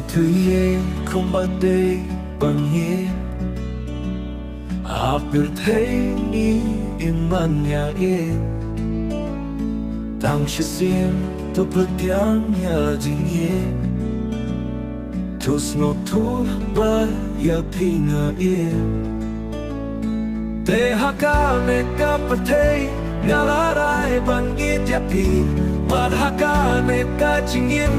thứ ye không bao đây bằng ye Apel thấy ni in man nhà ye Tang shi sim to putiang ya jing ye Tus no tu ba ya pinga ye Te haka me ka patay Ngalaray bangit ya pi Mad haka me ka chingin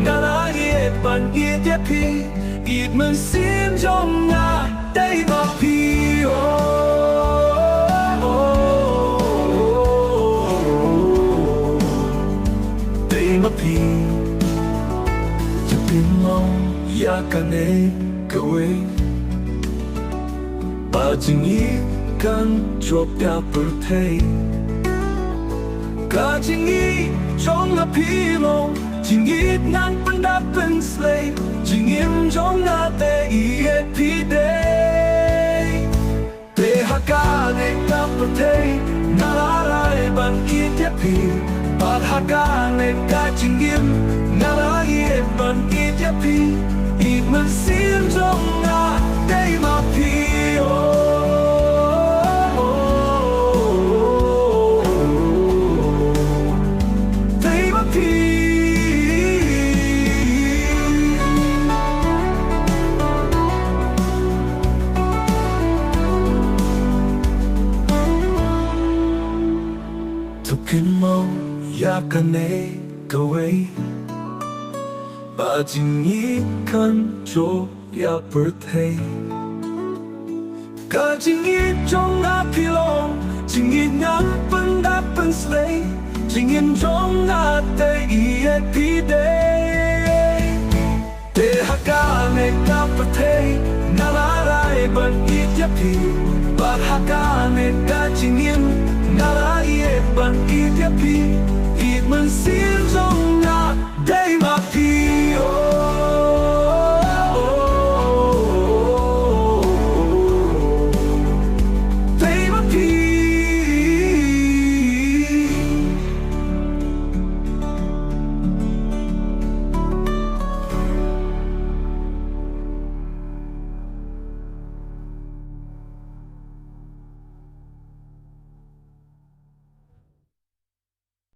Ngalaye bangit ya pi Ít mình xin trong nga Đây mà pi Đây mà pi Cho pin mong Ya ka ne ka we Ba ching yi kan drop ya per thay Ka ching yi trong a pi long Ching yi nang pen da pen slay Ching im trong a te i e pi day Te haka ne ka per thay Na la rai ban i te pi Ba haka ne ka ching im Na la i e ban i te pi Ít mình xin trong nga Đây mà pi Tukin mo yakane kaway Ba jing yi kan cho ya birthday Ka jing yi trong a pilong Jing yi ngang pen da pen slay Jing yin trong a te i e pi day Te haka ne ka birthday Na la rai ban i te pi Ba haka ne ka jing yin Na la i e ban i te pi Ít mình xin trong nga Đây mà pi